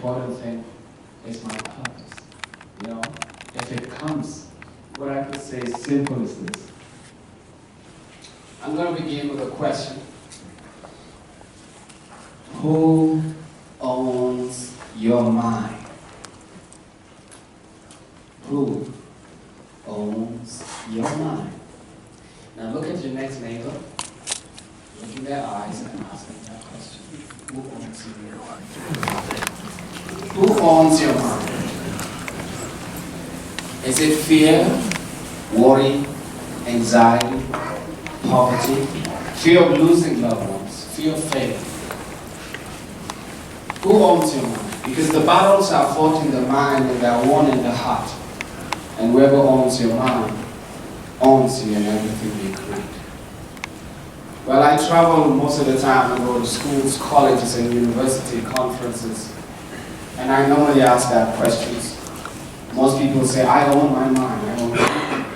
important thing is my purpose. You know, if it comes, what I could say is simple as this. I'm going to begin with a question. Who owns your mind? Who owns your mind? Now look at your next neighbor, look in their eyes and ask them that question. Who owns your mind? Who owns your mind? Is it fear, worry, anxiety, poverty, fear of losing loved ones, fear of failure? Who owns your mind? Because the battles are fought in the mind and they are won in the heart. And whoever owns your mind owns you and everything you create. Well, I travel most of the time. I go to schools, colleges, and university conferences. And I normally ask that questions. Most people say, I own my mind, I own my mind.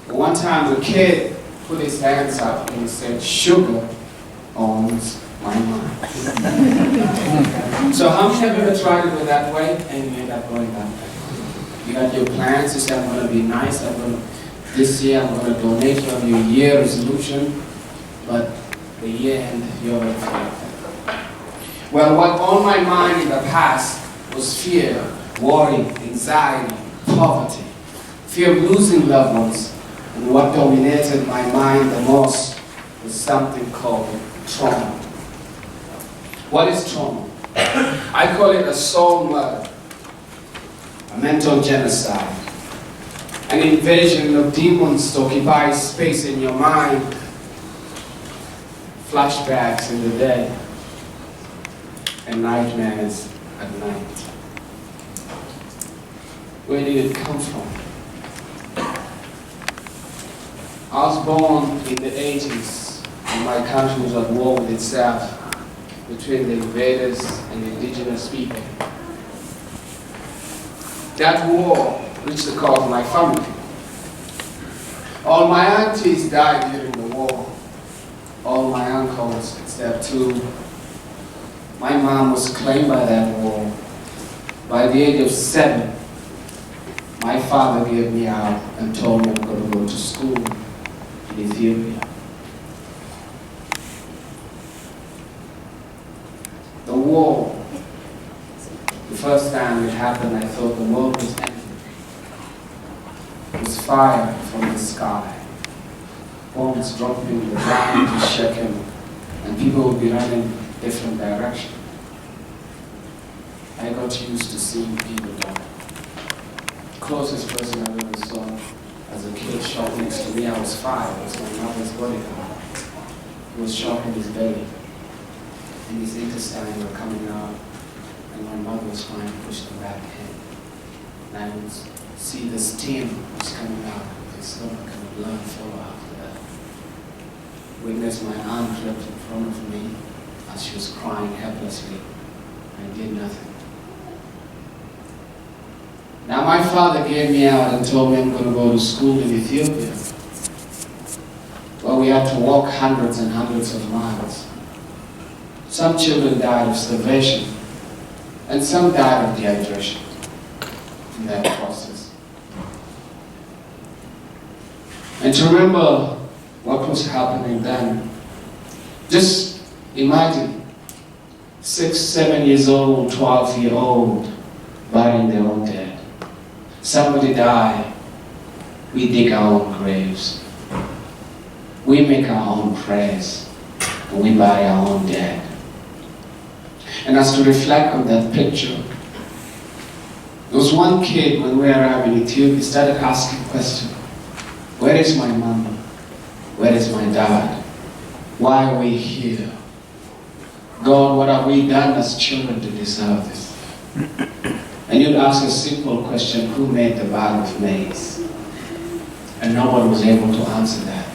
But one time the kid put his hands up and he said, sugar owns my mind. So how many have ever tried it that way and you end up going that way? You got your plans, you say, I'm going to be nice, this year I'm going to donate from your year resolution, but the year end, you already failed. Well, what on my mind in the past was fear, worry, anxiety, poverty, fear of losing loved ones, and what dominated my mind the most was something called trauma. What is trauma? I call it a soul murder, a mental genocide, an invasion of demons to occupy space in your mind, flashbacks in the day, and nightmares at night. Where did it come from? I was born in the 80s, and my country was at war with itself, between the invaders and the indigenous people. That war reached the core of my family. All my aunties died during the war. All my uncles, except two. My mom was claimed by that war. By the age of 7, my father gave me out and told me I'm going to go to school in Ethiopia. The war, the first time it happened, I thought the world was ending. It was fire from the sky, bombs dropping, the ground was shaking, and people would be running different directions. I got used to seeing people die. The closest person I ever saw as a kid shot next to me, I was 5, it was my mother's bodyguard. He was shot in his belly, and his intestines were coming out, and my mother was trying to push them back in. And I would see the steam was coming out of his stomach and the blood follow after that. Witnessed my aunt crept in front of me as she was crying helplessly. I did nothing. Now my father gave me out and told me I'm going to go to school in Ethiopia. Well, we had to walk hundreds and hundreds of miles. Some children died of starvation, and some died of dehydration in that process. And to remember what was happening then, just imagine 6, 7 years old, 12-year-old burying their own dead. Somebody died, we dig our own graves. We make our own prayers, and we bury our own dead. And as to reflect on that picture, there was one kid when we arrived in Ethiopia, started asking questions. Where is my mama? Where is my dad? Why are we here? God, what have we done as children to deserve this? And you'd ask a simple question, who made the bag of maize? And no one was able to answer that.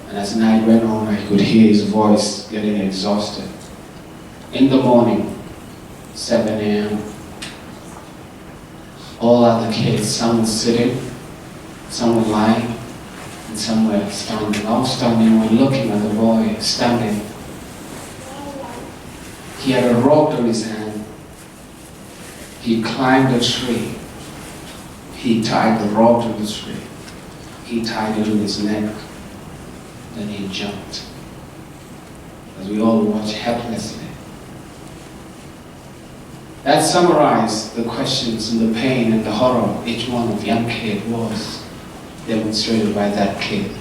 And as night went on, I could hear his voice getting exhausted. In the morning, 7 a.m., all other kids, some were sitting, some were lying, and some were standing. I was standing when looking at the boy standing. He had a rope on his hand, He climbed a tree. He tied the rope to the tree. He tied it in his neck. Then he jumped. As we all watch helplessly. That summarized the questions and the pain and the horror each one of young kid was demonstrated by that kid.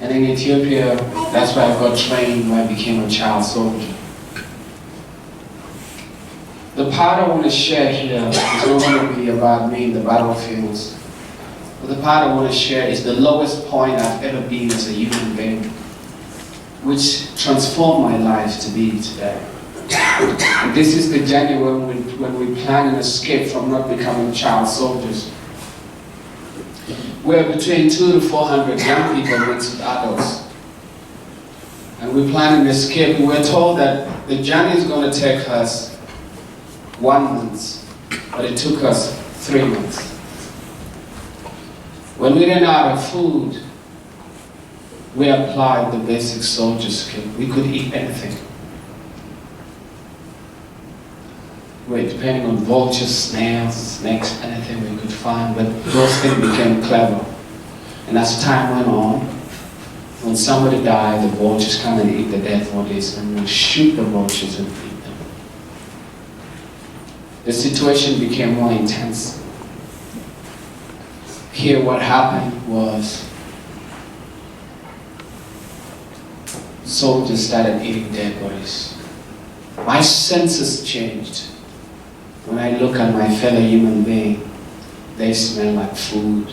And in Ethiopia, that's where I got trained when I became a child soldier. The part I want to share here is not going to be about me in the battlefields. But the part I want to share is the lowest point I've ever been as a human being, which transformed my life to be today. And this is the journey when we plan an escape from not becoming child soldiers. We're between 200 to 400 young people mixed with adults. And we plan an escape. We're told that the journey is going to take us 1 month, but it took us 3 months. When we ran out of food, we applied the basic soldier skill. We could eat anything. We're depending on vultures, snails, snakes, anything we could find, but those things became clever. And as time went on, when somebody died, the vultures come and eat the dead bodies, and we shoot the vultures and eat them. The situation became more intense. Here what happened was soldiers started eating dead bodies. My senses changed. When I look at my fellow human being, they smell like food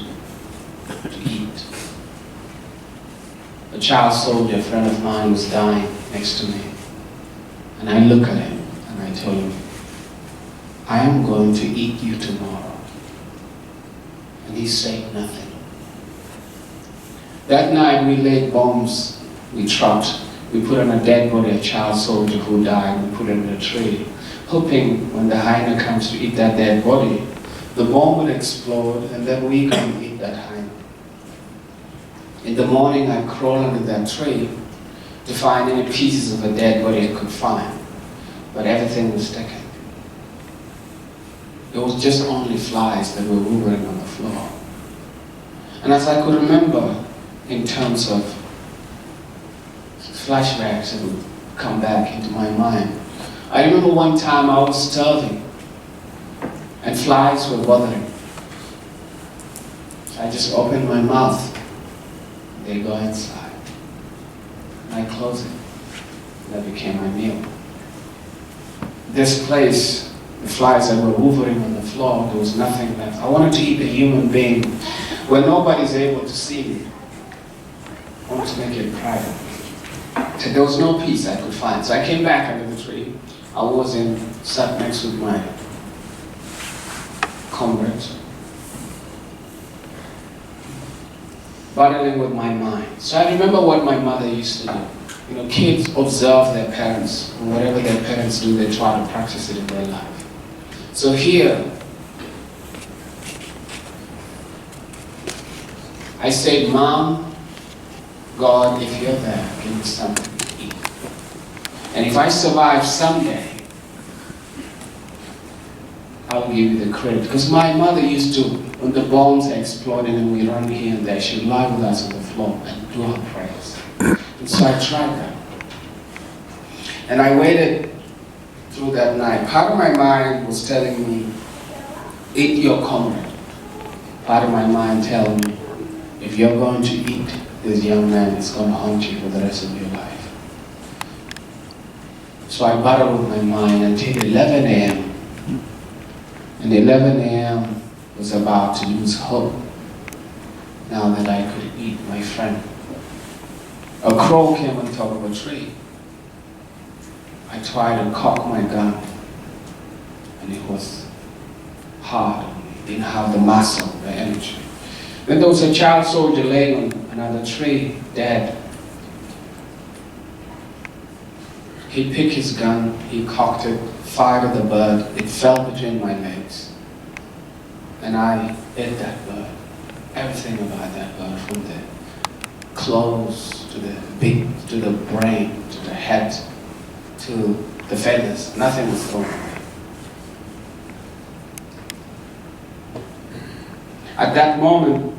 to eat. A child soldier, a friend of mine, was dying next to me. And I look at him and I told him, I am going to eat you tomorrow. And he said nothing. That night we laid bombs, we trapped, we put on a dead body, a child soldier who died, we put it in a tree, hoping when the hyena comes to eat that dead body, the bomb would explode and then we can eat that hyena. In the morning I crawled under that tree to find any pieces of a dead body I could find, but everything was taken. It was just only flies that were hovering on the floor. And as I could remember, in terms of flashbacks that would come back into my mind, I remember one time I was starving and flies were bothering. So I just opened my mouth, they go inside. And I close it. And that became my meal. This place, the flies that were hovering on the floor, there was nothing left. I wanted to eat a human being where nobody's able to see me. I wanted to make it private. So there was no peace I could find. So I came back under the tree. I sat next with my comrades, battling with my mind. So I remember what my mother used to do. You know, kids observe their parents, and whatever their parents do, they try to practice it in their life. So here, I said, Mom, God, if you're there, give me something to eat. And if I survive someday, I'll give you the credit. Because my mother used to, when the bombs exploded and we run here and there, she'd lie with us on the floor and do her prayers. And so I tried that. And I waited through that night. Part of my mind was telling me, eat your comrade. Part of my mind telling me, if you're going to eat this young man, it's going to haunt you for the rest of your life. So I battled with my mind until 11 a.m. And 11 a.m. was about to lose hope now that I could eat my friend. A crow came on top of a tree. I tried to cock my gun, and it was hard. It didn't have the muscle, the energy. Then there was a child soldier laying on another tree, dead. He picked his gun, he cocked it, fired at the bird. It fell between my legs. And I ate that bird. Everything about that bird, from the clothes to the beak, to the brain, to the head, to the feathers, nothing was thrown away. At that moment,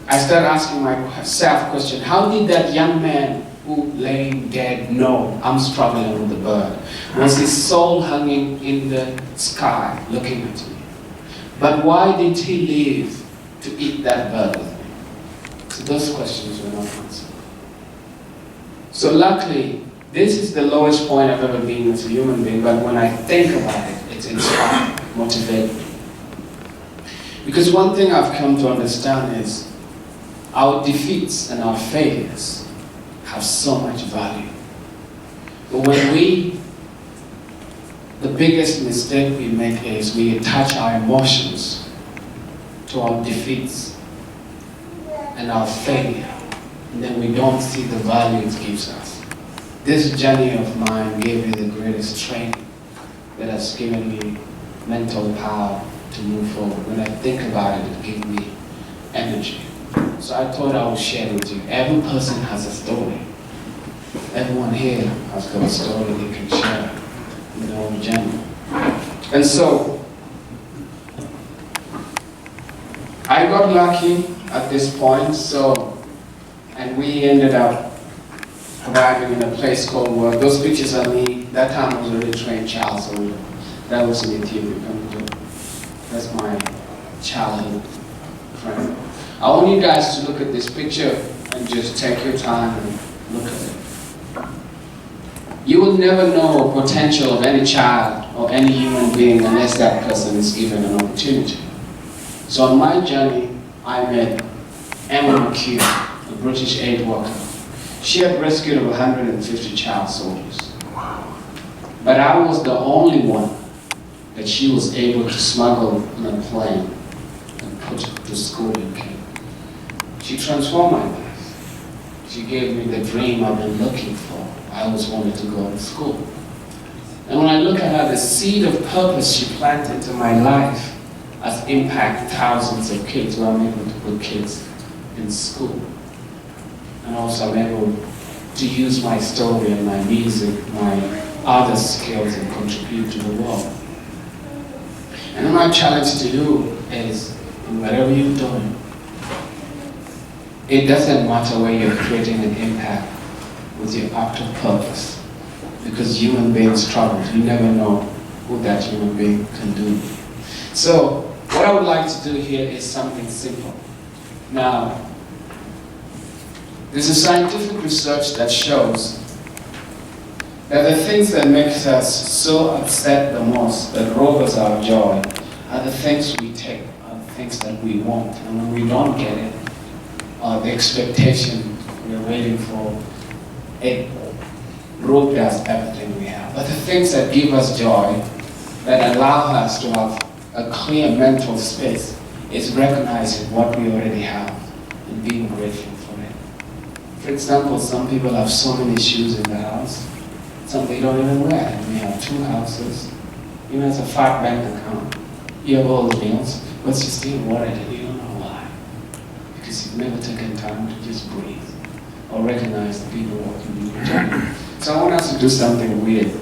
I started asking myself a question: how did that young man who lay dead know I'm struggling with the bird? Was his soul hanging in the sky looking at me? But why did he leave to eat that bird with me? So those questions were not answered. So luckily, this is the lowest point I've ever been as a human being, but when I think about it, it's inspiring, motivating. Because one thing I've come to understand is our defeats and our failures have so much value. But when the biggest mistake we make is we attach our emotions to our defeats and our failure, and then we don't see the value it gives us. This journey of mine gave me the greatest training that has given me mental power to move forward. When I think about it, it gives me energy. So I thought I would share with you. Every person has a story. Everyone here has got a story they can share in their own journey. And so, I got lucky at this point, and we ended up arriving in a place called Work. Those pictures are me. That time I was already a trained child, so that was in Ethiopia. That's my childhood friend. I want you guys to look at this picture and just take your time and look at it. You will never know the potential of any child or any human being unless that person is given an opportunity. So on my journey, I met Emmanuel Jal, a British aid worker. She had rescued over 150 child soldiers. But I was the only one that she was able to smuggle on a plane and put to school in Kenya. She transformed my life. She gave me the dream I've been looking for. I always wanted to go to school. And when I look at her, the seed of purpose she planted into my life has impacted thousands of kids, where I'm able to put kids in school. And also I'm able to use my story and my music, my other skills, and contribute to the world. And my challenge to you is, whatever you're doing, it doesn't matter where you're creating an impact with your act of purpose, because human beings struggle. You never know who that human being can do. So, what I would like to do here is something simple. Now, there's a scientific research that shows that the things that make us so upset the most, that rob us our joy, are the things we take, are the things that we want. And when we don't get it, or the expectation we're waiting for, it robs us everything we have. But the things that give us joy, that allow us to have a clear mental space, is recognizing what we already have and being grateful for it. For example, some people have so many shoes in the house, some they don't even wear. And we have 2 houses. You know, it's a fat bank account. You have all the bills, but you're still worried and you don't know why. Because you've never taken time to just breathe or recognize the people walking in your journey. So I want us to do something weird.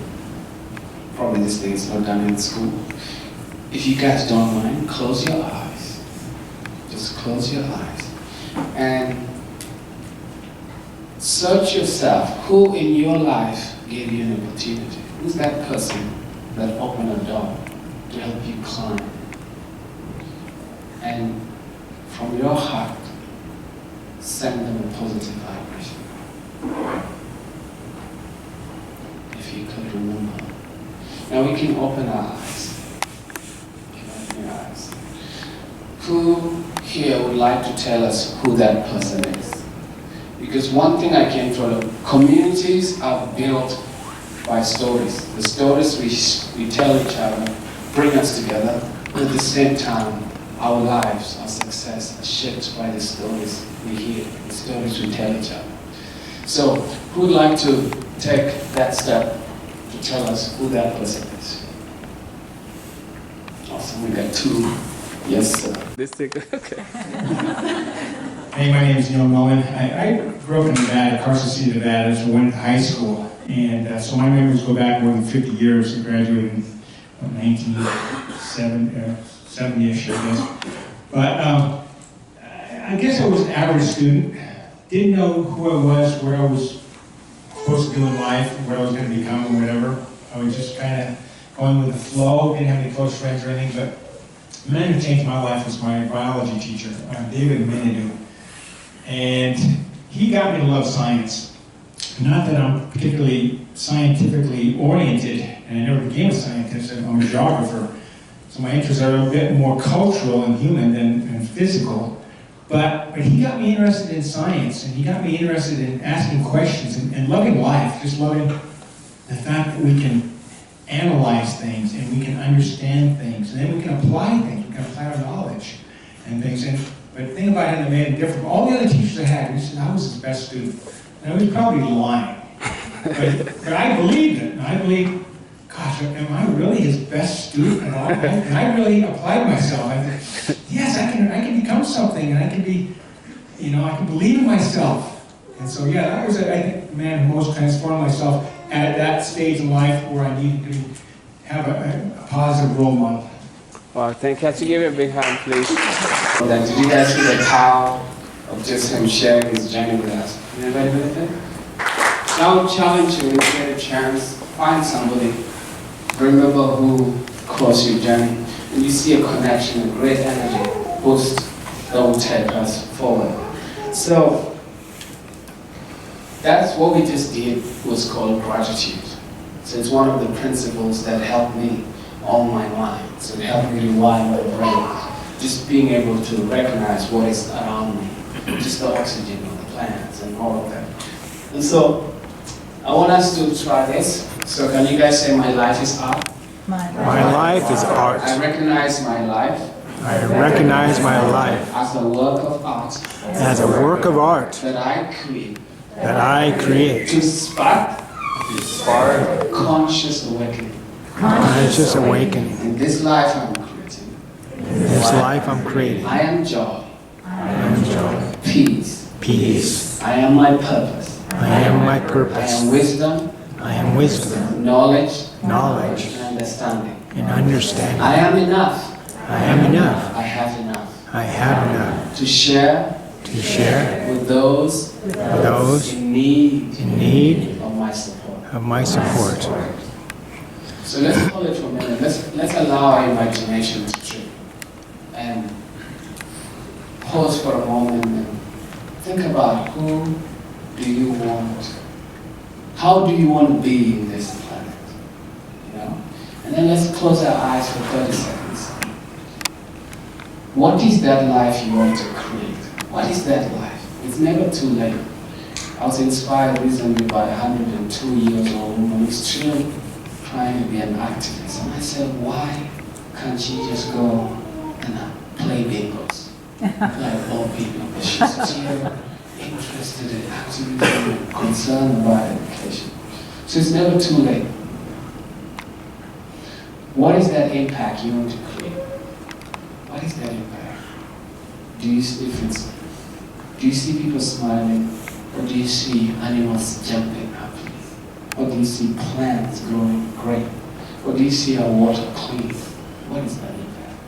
Probably this thing is not done in school. If you guys don't mind, close your eyes. Just close your eyes. And search yourself. Who in your life gave you an opportunity? Who's that person that opened a door to help you climb? And from your heart, send them a positive vibration. If you could remember. Now we can open our eyes. Who here would like to tell us who that person is? Because one thing I came to know, communities are built by stories. The stories we tell each other bring us together, but at the same time, our lives, our success are shaped by the stories we hear, the stories we tell each other. So, who would like to take that step to tell us who that person is? Awesome, we got 2. Yes, sir. This thing, okay. Hey, my name is Emmanuel Jal. I grew up in Nevada, Carson City, Nevada, so went to high school. And so my memories go back more than 50 years. I graduated in 1970-ish, I guess. But I guess I was an average student. Didn't know who I was, where I was supposed to do in life, what I was going to become or whatever. I was just kind of going with the flow, didn't have any close friends or anything. But the man who changed my life was my biology teacher, David Emmanuel. And he got me to love science. Not that I'm particularly scientifically oriented, and I never became a scientist, I'm a geographer. So my interests are a bit more cultural and human than physical. But he got me interested in science, and he got me interested in asking questions and loving life, just loving the fact that we can analyze things and we can understand things, and then we can apply things, we can apply our knowledge and things. But the thing about him that made him different from all the other teachers I had, he said I was his best student. And I was probably lying, but I believed it. And I believed, gosh, am I really his best student? And I really applied myself. I thought, yes, I can become something, and I can be, I can believe in myself. And so, yeah, that was, I think, the man who most transformed myself at that stage in life where I needed to have a positive role model. Wow, thank you. Can you give it a big hand, please? Did you guys see the power of just him sharing his journey with us? Anybody with it? Now I would challenge you, when you get a chance, find somebody, remember who crossed your journey, and you see a connection, a great energy boost that will take us forward. So that's what we just did, was called gratitude. So it's one of the principles that helped me on my mind. So it helped me rewire my brain. Just being able to recognize what is around me, just the oxygen on the plants and all of that. And so I want us to try this. So can you guys say, my life is art? My life is art. I recognize my life. I recognize my life as a work of art. As a work of art that I create. That I create. To spark conscious awakening. Conscious awakening. In this life I'm creating. In this life I'm creating. I am joy. I am joy. Peace. Peace. I am my purpose. I am my I purpose. am wisdom. I am wisdom. Knowledge. Knowledge. And understanding. And understanding. I am enough. I am enough. I have enough. I have enough. To share. To share With those. In need. In need of my support. of my support. So let's hold it for a minute. Let's allow our imagination to trip and pause for a moment and think about how do you want to be in this planet, And then let's close our eyes for 30 seconds. What is that life you want to create? What is that life? It's never too late. I was inspired recently by a 102-year-old woman who's still trying to be an activist. And I said, why can't she just go and play bingos like all people? But she's still interested in activism and concerned about education. So it's never too late. What is that impact you want to create? What is that impact? Do you see difference? Do you see people smiling? Or do you see animals jumping happily? Or do you see plants growing great? Or do you see our water clean? What is that impact?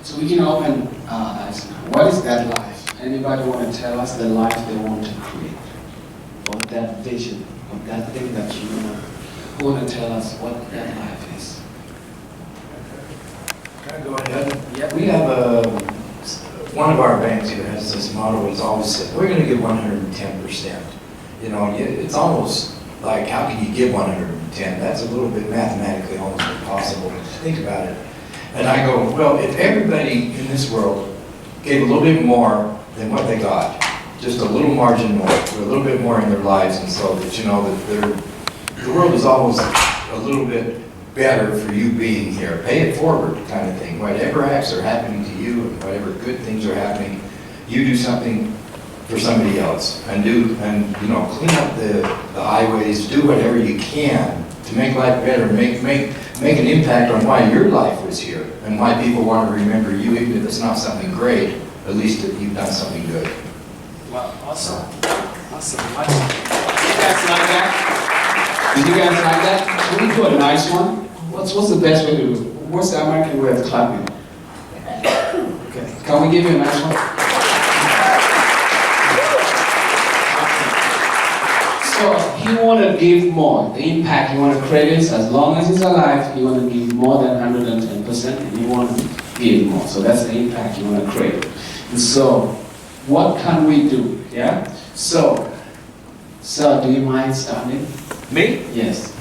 So we can open our eyes now. What is that life? Anybody want to tell us the life they want to create? Or that vision, or that thing that you want? Who want to tell us what that life is? Can I go ahead? Yep. We have one of our banks here has this motto. It's always said, we're going to give 110%. It's almost like, how can you give 110? That's a little bit mathematically almost impossible to think about it. And I go, well, if everybody in this world gave a little bit more than what they got, just a little margin more, a little bit more in their lives, and so that that the world is always a little bit better for you being here. Pay it forward kind of thing. Whatever acts are happening to you and whatever good things are happening, you do something for somebody else and clean up the highways, do whatever you can to make life better, make an impact on why your life was here and why people want to remember you, even if it's not something great, at least that you've done something good. Well, awesome. Awesome. guys like that? Did you guys like that? Can we do a nice one? What's the best way to do it? What's the American way of clapping? Okay. Can we give you a nice one? So he want to give more. The impact he want to create is, as long as he's alive, he want to give more than 110%, and he want to give more. So that's the impact you want to create. And so, what can we do? Yeah. So, sir, do you mind starting? Me? Yes.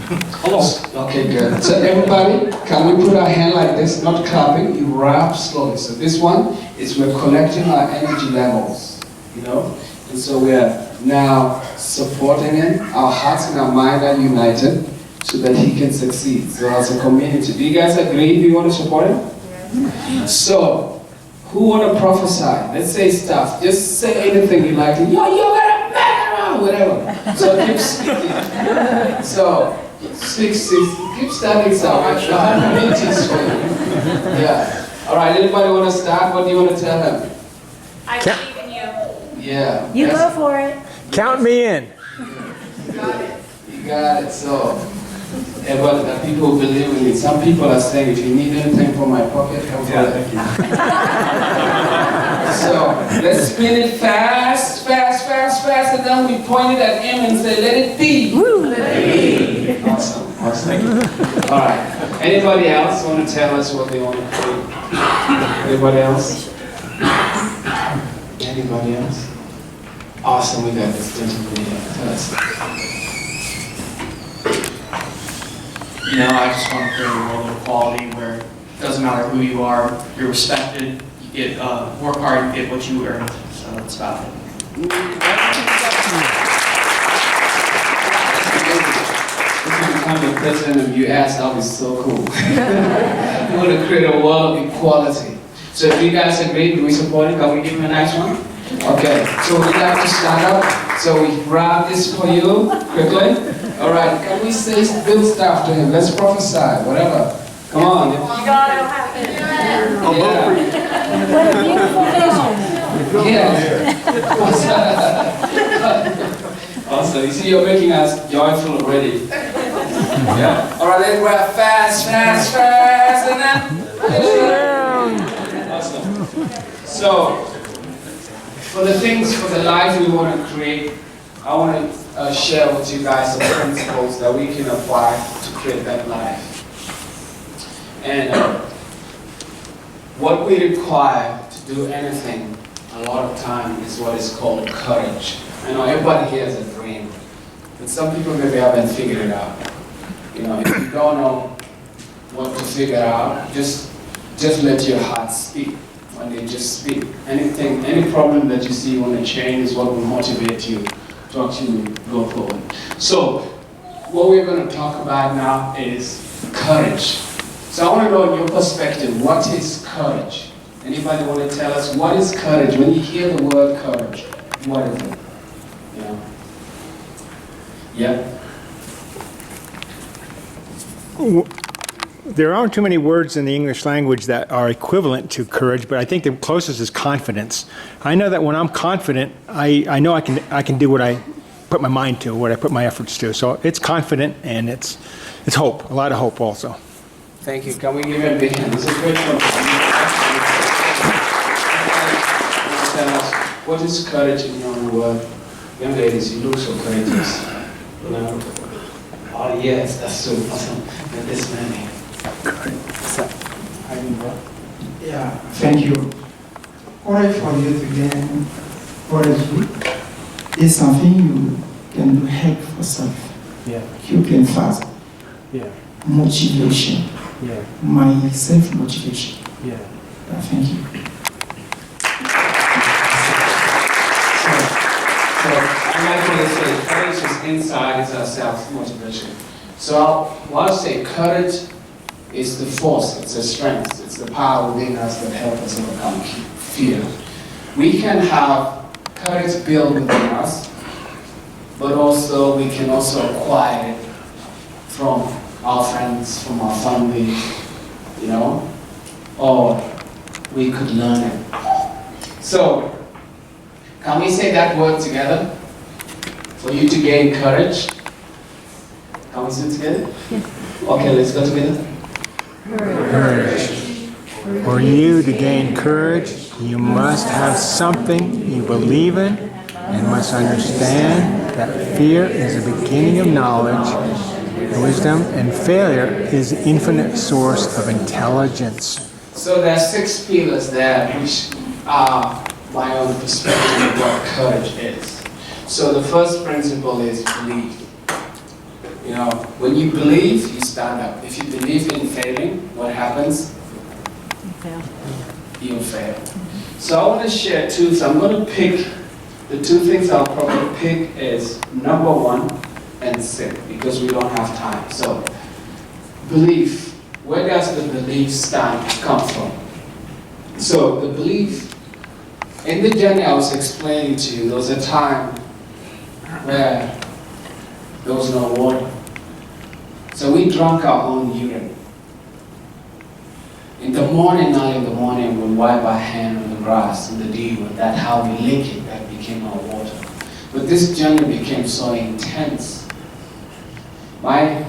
Hello. Okay, good. So everybody, can we put our hand like this? Not clapping. You rap slowly. So this one is we're collecting our energy levels. You know, and so we are now supporting him. Our hearts and our mind are united so that he can succeed. So as a community, do you guys agree? Do you want to support him? Yeah. So, who want to prophesy? Let's say stuff. Just say anything you like. Yo, you gotta back around, whatever. So keep speaking. So, keep starting stuff. Yeah. All right. Anybody want to start? What do you want to tell him? I believe in you. Yeah. You go for it. Count me in. You got it. You got it. So, yeah, but people believe in it. Some people are saying, if you need anything from my pocket, come for it. So, let's spin it fast, fast, fast, fast, and then we point it at him and say, let it be. Let it be. Awesome. Awesome. All right. Anybody else want to tell us what they want to do? Anybody else? Anybody else? Awesome. We got this gentleman here. Tell us. You know, I just want to create a world of equality where it doesn't matter who you are, you're respected, you get, work hard, you get what you earn. So that's about it. If you become the president of US, that'll be so cool. We want to create a world of equality. So if you guys agree, do we support it? Can we give him a nice one? Okay, so we'd like to stand up. So we grab this for you quickly. All right, can we say build stuff to him? Let's prophesy, whatever. Come on. You got it. I'll vote for you. What a beautiful vision. Yeah. Awesome. You see, you're making us joyful already. Yeah. All right, let's grab fast, fast, fast, and then. Awesome. So, for the things, for the life we want to create, I want to share with you guys some principles that we can apply to create that life. And what we require to do anything a lot of time is what is called courage. I know everybody here has a dream, but some people maybe haven't figured it out. You know, if you don't know what to figure out, just let your heart speak. When they just speak, anything, any problem that you see you want to change is what will motivate you to actually go forward. So, what we're going to talk about now is courage. So I want to know in your perspective, what is courage? Anybody want to tell us what is courage? When you hear the word courage, what is it? Yeah. There aren't too many words in the English language that are equivalent to courage, but I think the closest is confidence. I know that when I'm confident, I know I can do what I put my mind to, what I put my efforts to. So it's confident and it's hope, a lot of hope also. Thank you. Can we give him a big hand? This is a great one. Tell us, what is courage in your own word? Young ladies, you look so courageous. You know? Oh yes, that's so awesome. And this man here. Yeah, thank you. Courage for you to gain courage is something you can do help for self. Yeah. You can fast. Yeah. Motivation. Yeah. My self-motivation. Yeah. Thank you. So I like what they say, courage is inside, it's our self-motivation. So I'll say courage is the force, it's the strength, it's the power within us that helps us overcome fear. We can have courage built within us, but also we can also acquire it from our friends, from our family, you know, or we could learn it. So, can we say that word together? For you to gain courage, can we sit together? Okay, let's go together. Courage. For you to gain courage, you must have something you believe in and must understand that fear is the beginning of knowledge, wisdom, and failure is the infinite source of intelligence. So there are 6 pillars there which are my own perspective of what courage is. So the first principle is belief. You know, when you believe, you stand up. If you believe in failing, what happens? You fail. So I want to share 2. So I'm going to pick, the 2 things I'll probably pick is number 1 and sit, because we don't have time. So belief, where does the belief come from? So the belief, in the journey I was explaining to you, there was a time where there was no water. So we drank our own urine. In the morning, early in the morning, we wipe our hand on the grass in the dew, and that's how we lick it, that became our water. But this journey became so intense. My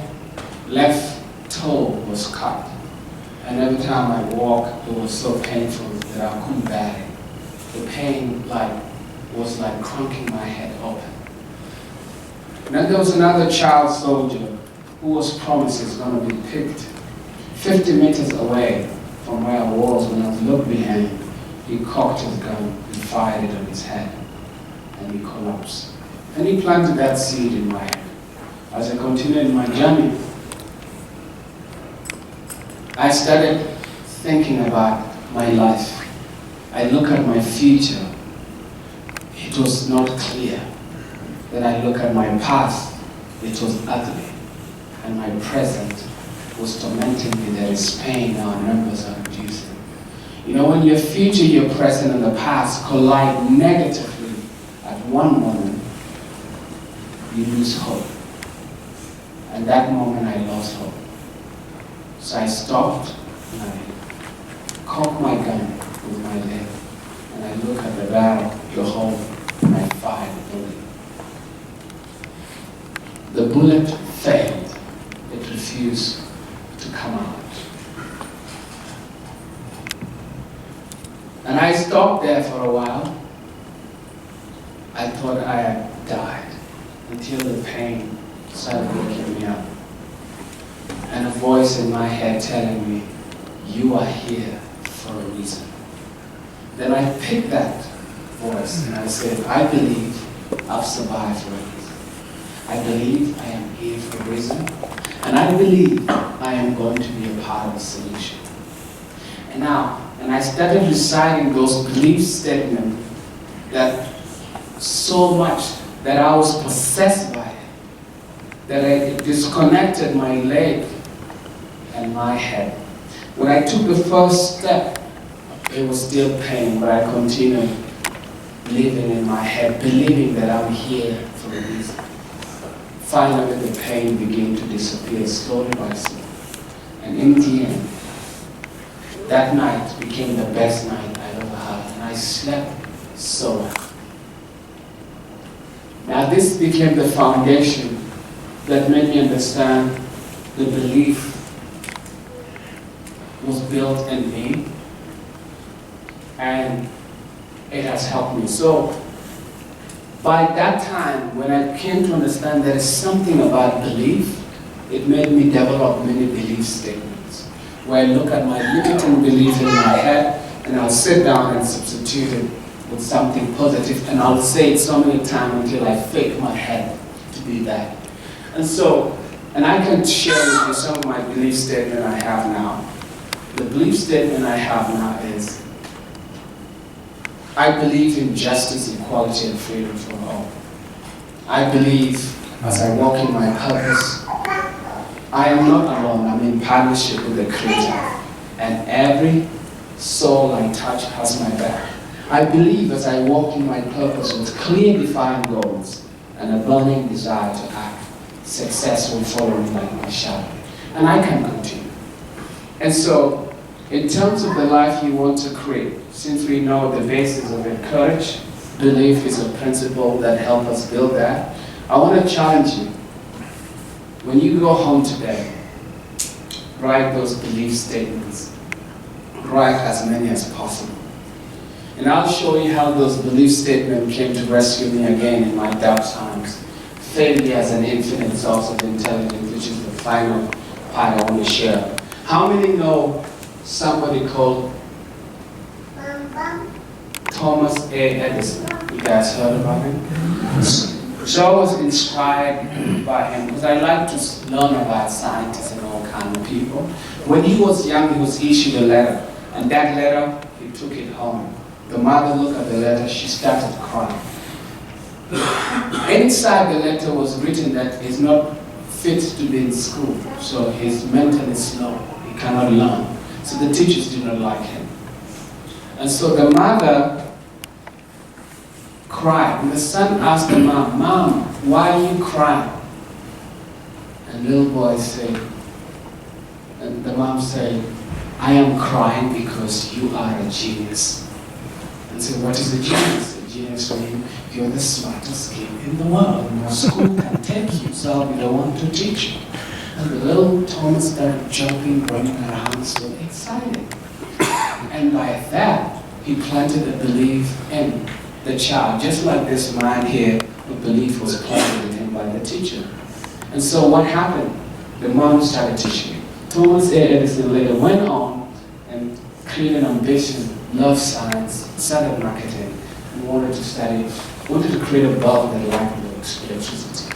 left toe was cut, and every time I walked, it was so painful that I couldn't bear it. The pain was like crunking my head open. And then there was another child soldier who was promised he's going to be picked 50 meters away from where I was. When I looked behind, he cocked his gun and fired it on his head, and he collapsed. And he planted that seed in my head. As I continued my journey, I started thinking about my life. I look at my future. It was not clear. Then I look at my past. It was ugly. And my present was tormenting me. There is pain. Our numbers are reducing. You know, when your future, your present, and the past collide negatively at one moment, you lose hope. And that moment I lost hope. So I stopped and I cocked my gun with my leg. And I look at the barrel, the hole, and I fired the bullet. The bullet failed. It refused to come out. And I stopped there for a while. I thought I had died until the pain started waking me up. And a voice in my head telling me, you are here for a reason. Then I picked that voice and I said, I believe I've survived for a reason. I believe I am here for a reason. And I believe I am going to be a part of the solution. And I started reciting those belief statements that so much that I was possessed by it, that I disconnected my leg and my head. When I took the first step, it was still pain, but I continued living in my head, believing that I'm here for a reason. Finally, the pain began to disappear slowly by slowly. And in the end, that night became the best night I ever had, and I slept so well. Now this became the foundation that made me understand the belief was built in me, and it has helped me. So by that time, when I came to understand there is something about belief, it made me develop many belief statements, where I look at my limiting belief in my head, and I'll sit down and substitute it with something positive, and I'll say it so many times until I fake my head to be that. And I can share with you some of my belief statement I have now. The belief statement I have now is, I believe in justice, equality, and freedom for all. I believe, as I walk in my purpose, I am not alone. I'm in partnership with the Creator, and every soul I touch has my back. I believe as I walk in my purpose with clear, defined goals and a burning desire to act, success will follow me like my shadow. And I can continue. And so, in terms of the life you want to create, since we know the basis of it, courage, belief is a principle that helps us build that. I want to challenge you. When you go home today, write those belief statements. Write as many as possible. And I'll show you how those belief statements came to rescue me again in my dark times. Failure as an infinite source of intelligence, which is the final part I want to share. How many know somebody called Thomas A. Edison? You guys heard about him? So I was inspired by him because I like to learn about scientists and all kinds of people. When he was young, he was issued a letter, and that letter, he took it home. The mother looked at the letter, she started crying. Inside the letter was written that he's not fit to be in school, so he's mentally slow, he cannot learn. So the teachers did not like him. And so the mother cried, and the son asked the mom, "Mom, why are you crying?" And little boy said, and the mom said, "I am crying because you are a genius." And said, "What is a genius?" A genius means you're the smartest kid in the world. No school can take you, so I'll be the one to teach you. And the little Thomas started jumping, running around, so excited. And by that, he planted a belief in the child, just like this man here, the belief was planted in him by the teacher. And so what happened? The mom started teaching him. Thomas A. Edison later went on and created ambition, loved science, started marketing, and wanted to create a bulb that light electricity.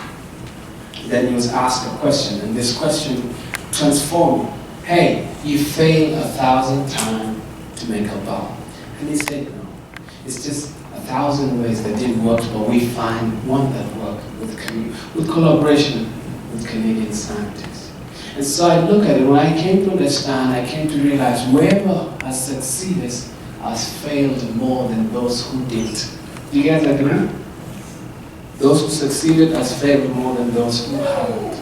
Then he was asked a question, and this question transformed him. "Hey, you failed 1,000 times to make a bulb." And he said, "No, it's just 1,000 ways that didn't work, but we find one that worked with collaboration with Canadian scientists." And so I look at it, when I came to understand, I came to realize whoever has succeeded has failed more than those who didn't. Do you guys agree? Those who succeeded has failed more than those who haven't.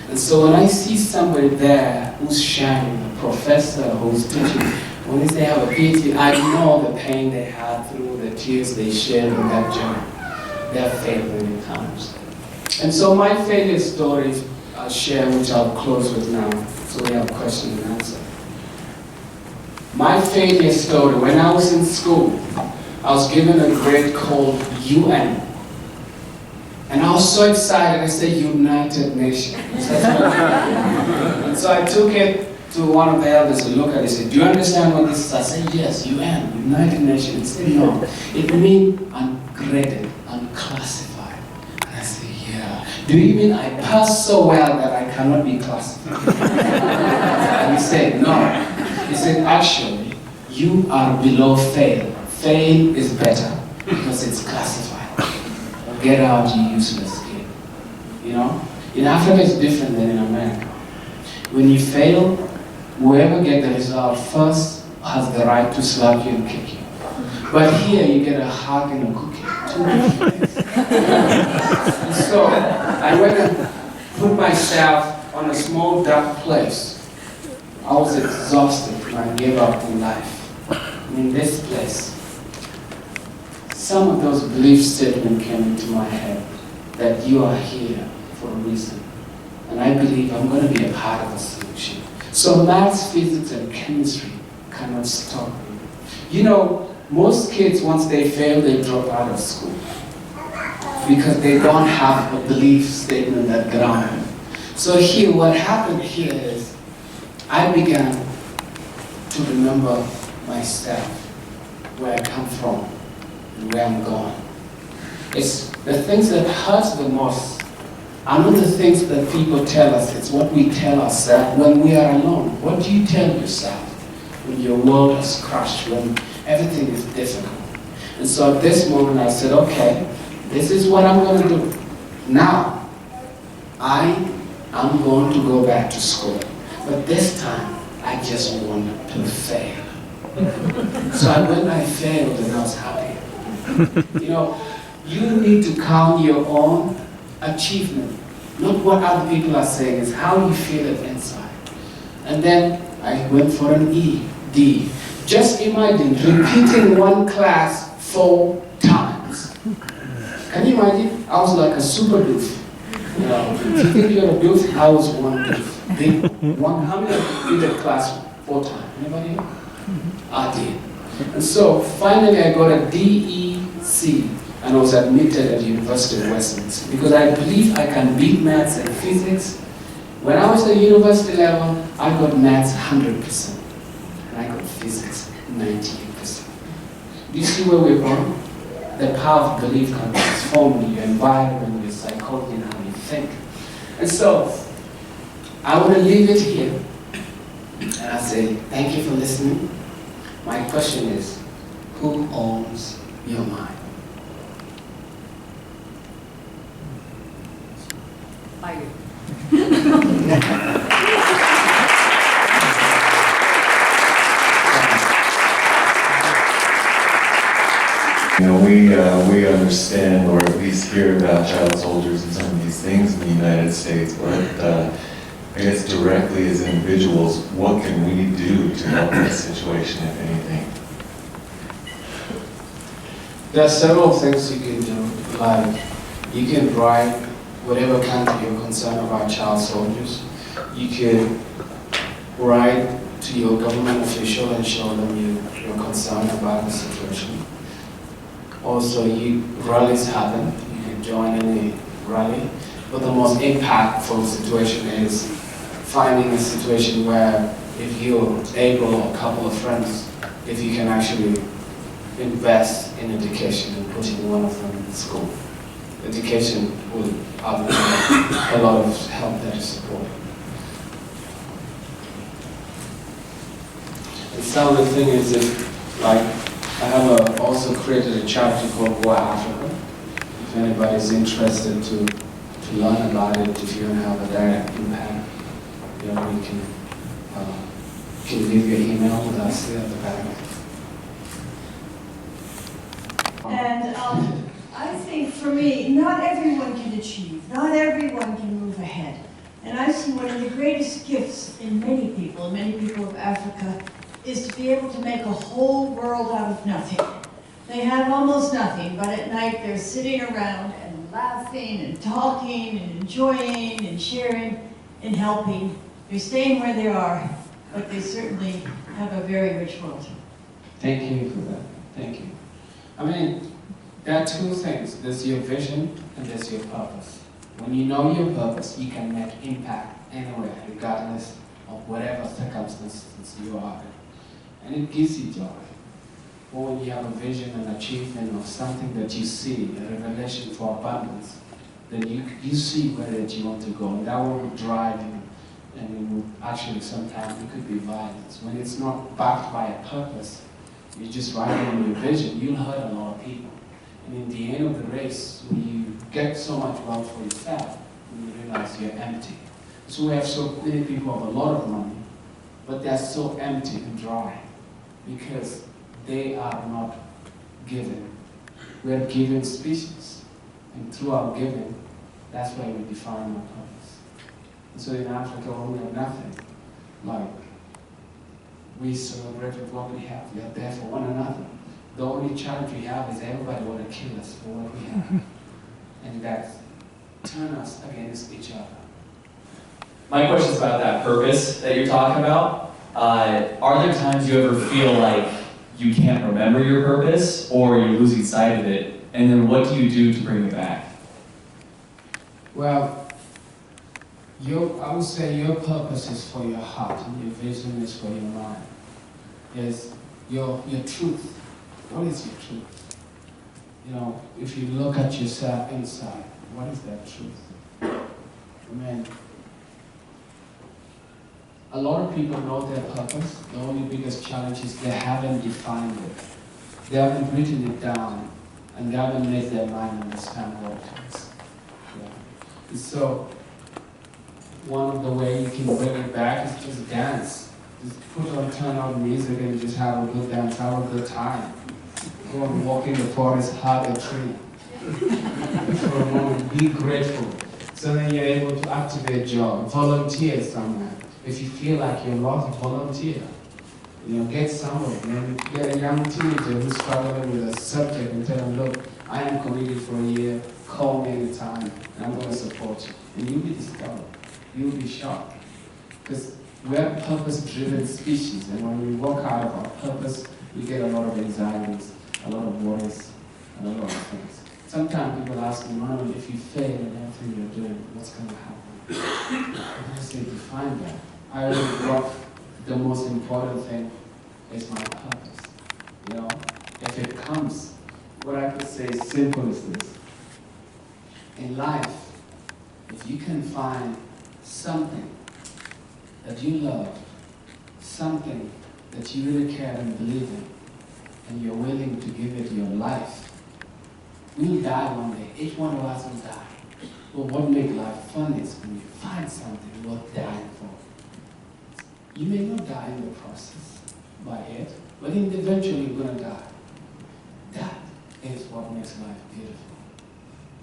And so when I see somebody there who's shining, a professor who's teaching, when they have a PhD, I know the pain they had through the tears they shared in that journey. They have failed many times. And so my failure stories I'll share, which I'll close with now, so we have question and answer. My failure story, when I was in school, I was given a grade called UN. And I was so excited, I said United Nations. And so I took it to one of the elders to look at it. He said, "Do you understand what this is?" I said, "Yes, UN, United Nations." He said, "No, it means ungraded, unclassified." And I said, "Yeah. Do you mean I passed so well that I cannot be classified?" And he said, "No." He said, "Actually, you are below fail. Fail is better because it's classified. Get out, you useless kid." You know? In Africa, it's different than in America. When you fail, whoever gets the result first has the right to slap you and kick you. But here, you get a hug and a cookie. And so, I went and put myself on a small, dark place. I was exhausted and I gave up on life. In this place, some of those belief statements came into my head that you are here for a reason. And I believe I'm going to be a part of the solution. So maths, physics, and chemistry cannot stop me. You know, most kids, once they fail, they drop out of school because they don't have a belief statement that grounds them. So here, what happened here is I began to remember myself, where I come from, and where I'm going. It's the things that hurt the most are not the things that people tell us. It's what we tell ourselves when we are alone. What do you tell yourself when your world has crashed, when everything is difficult? And so at this moment I said, okay, this is what I'm going to do. Now, I am going to go back to school. But this time, I just want to fail. So I failed and I was happy. You know, you need to count your own achievement, not what other people are saying, it's how you feel it inside. And then I went for an ED. Just imagine repeating one class 4 times. Can you imagine? I was like a super doof. You know, if you think you're a doof, I was one doof. Big one. How many of you did the class 4 times? Anybody? I did. And so finally I got a DEC and I was admitted at the University of Westminster because I believe I can beat maths and physics. When I was at university level, I got maths 100% and I got physics 98%. Do you see where we're going? The power of belief can transform your environment, your psychology, and how you think. And so, I want to leave it here. And I say, thank you for listening. My question is, who owns your mind? I do. You know, we understand, or at least hear about child soldiers and some of these things in the United States, but I guess directly as individuals, what can we do to help this situation, if anything? There are several things you can do, like you can write whatever country you're concerned about child soldiers. You can write to your government official and show them you're concerned about the situation. Also, rallies happen. You can join any rally. But the most impactful situation is finding a situation where if you're able, or a couple of friends, if you can actually invest in education and putting one of them in school. Education will have a lot of help that is supported. And some of the thing is if, like, I have also created a charity called War Africa. If anybody's interested to learn about it, if you want to have a direct impact, you know, you can leave your email with us there at the back. And I think for me, not everyone can achieve, not everyone can move ahead. And I see one of the greatest gifts in many people of Africa, is to be able to make a whole world out of nothing. They have almost nothing, but at night they're sitting around and laughing and talking and enjoying and sharing and helping. They're staying where they are, but they certainly have a very rich world. Thank you for that. Thank you. I mean, there are two things. There's your vision and there's your purpose. When you know your purpose, you can make impact anywhere, regardless of whatever circumstances you are in. And it gives you joy. Or when you have a vision and achievement of something that you see, a revelation for abundance, then you see where that you want to go. And that will drive you. And it will actually, sometimes it could be violence. When it's not backed by a purpose, you're just riding on your vision, you'll hurt a lot of people. And in the end of the race, when you get so much wealth for yourself, you realize you're empty. So we have so many people with a lot of money, but they're so empty and dry because they are not given. We are given species, and through our giving, that's why we define our purpose. And so in Africa, when we have nothing, like, we celebrate with what we have. We are there for one another. The only challenge we have is everybody want to kill us for what we have. And that turn us against each other. My question is about that purpose that you're talking about. Are there times you ever feel like you can't remember your purpose or you're losing sight of it? And then what do you do to bring it back? Well, I would say your purpose is for your heart and your vision is for your mind. Is your truth. What is your truth? You know, if you look at yourself inside, what is that truth? I mean, a lot of people know their purpose. The only biggest challenge is they haven't defined it. They haven't written it down, and they haven't made their mind understand what it is. Yeah. And so, one of the ways you can bring it back is just dance. Just turn on music and just have a good dance, have a good time. Go and walk in the forest, hug a tree. For a moment, be grateful. So then you're able to activate joy. Volunteer somewhere. If you feel like you're lost, volunteer. You know, get somewhere. Maybe get a young teenager who's struggling with a subject and tell them, look, I am committed for a year, call me anytime, and I'm going to support you. And you'll be discovered. You'll be shocked. Because we're a purpose-driven species, and when we walk out of our purpose, we get a lot of anxieties, a lot of worries, and a lot of things. Sometimes people ask me, Emmanuel, if you fail in everything you're doing, what's going to happen? And I say, define that. I already brought the most important thing is my purpose. You know, if it comes, what I could say is simple as this. In life, if you can find something that you love, something that you really care and believe in, and you're willing to give it your life, we'll die one day. Each one of us will die. But what makes life fun is when you find something worth dying for. You may not die in the process by it, but eventually you're going to die. That is what makes life beautiful.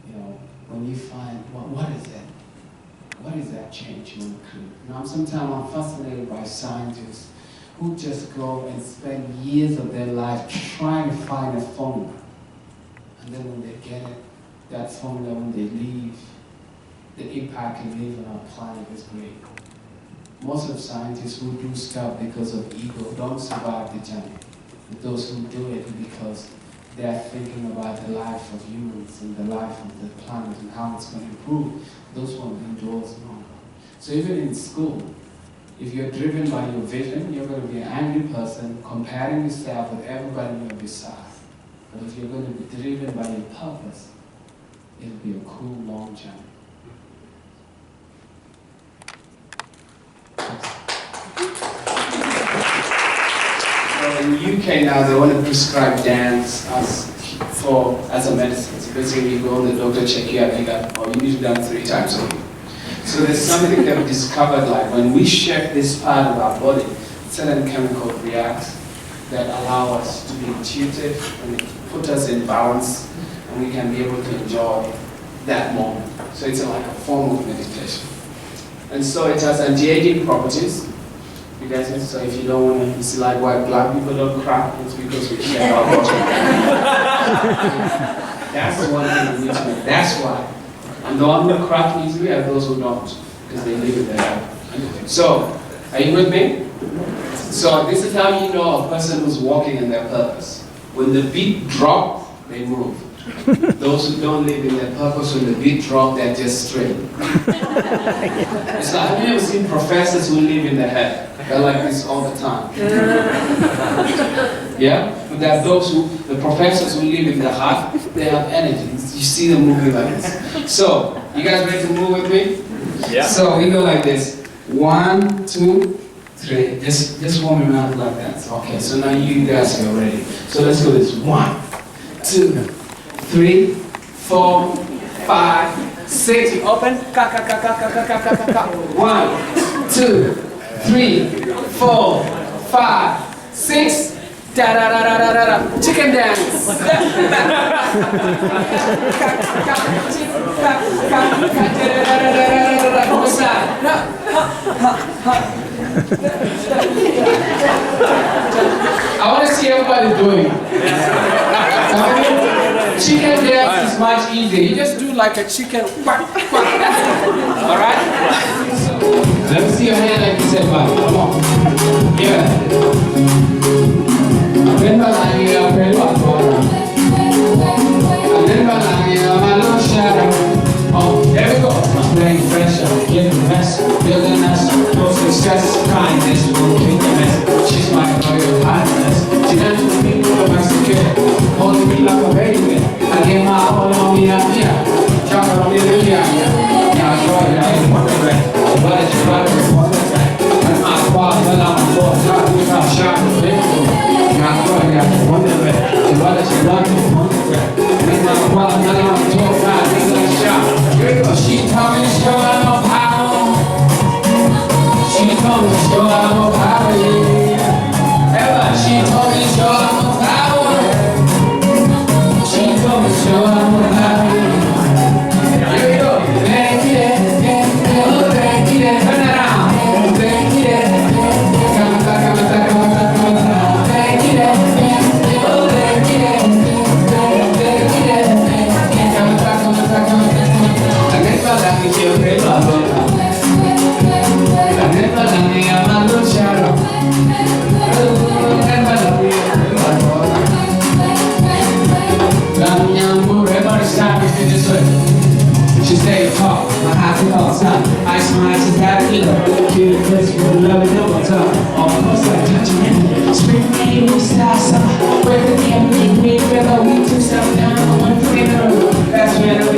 You know, when you find, what is it? What is that change you want to create? Now, sometimes I'm fascinated by scientists who just go and spend years of their life trying to find a formula. And then when they get it, that formula, when they leave, the impact it leaves on our planet is great. Most of the scientists who do stuff because of ego don't survive the journey. But those who do it because they're thinking about the life of humans and the life of the planet and how it's going to improve, those ones endure longer. So even in school, if you're driven by your vision, you're going to be an angry person comparing yourself with everybody on your side. But if you're going to be driven by your purpose, it'll be a cool, long journey. So in the UK now, they want to prescribe dance as a medicine. So basically, you go to the doctor, check you out, or you need to do it 3 times a week. So there's something that we discovered, like when we shake this part of our body, certain chemical reacts that allow us to be intuitive and put us in balance, and we can be able to enjoy that moment. So it's like a form of meditation. And so it has anti-aging properties. You guys know, so if you don't want to see like why black people don't cry, it's because we share our body. That's the one thing we need to know. That's why. And the one who crack easily are those who don't, because they live in their life. So, are you with me? So this is how you know a person who's walking in their purpose. When the beat drops, they move. Those who don't live in their purpose, when the beat drops, they're just straight. It's like, have you ever seen professors who live in their head? They're like this all the time. Yeah? But there are those who, the professors who live in their heart, they have energy. You see them moving like this. So, you guys ready to move with me? Yeah. So we go like this. 1, 2, 3. Just warm your mouth like that. Okay, so now you guys are ready. So let's go this. 1, 2, 3, 4, 5, 6. You open. 1, 2, 3, 4, 5, 6. Da da da da da da da. Chicken dance. I want to see everybody doing it. Chicken dance is much easier. You just do like a chicken. All right? Let me see your hand like you said, buddy. Come on. Yeah. Oh, there we go. Playing pressure, getting mess, building us, no success, kindness, wickedness. She's my loyal highness. She dance with me, but I'm secure. Holding me like a baby. I get my all on me, I'm here. Chocolate on me, I'm here. Yeah, I saw it, I ain't wondering. But it's right, it's wondering. And my squad, well, I'm a boy. Try to be my shot, yeah, I saw it, I ain't wondering. But it's right, it's wondering. And my squad, well, I'm a boy. in this way. She stayed tall, my high all top. Ice mine, she's got it, feel the place with the love and double top. All close like touching it. Spring, rain, we start summer. Where the game, we together, we took stuff down, one finger. That's when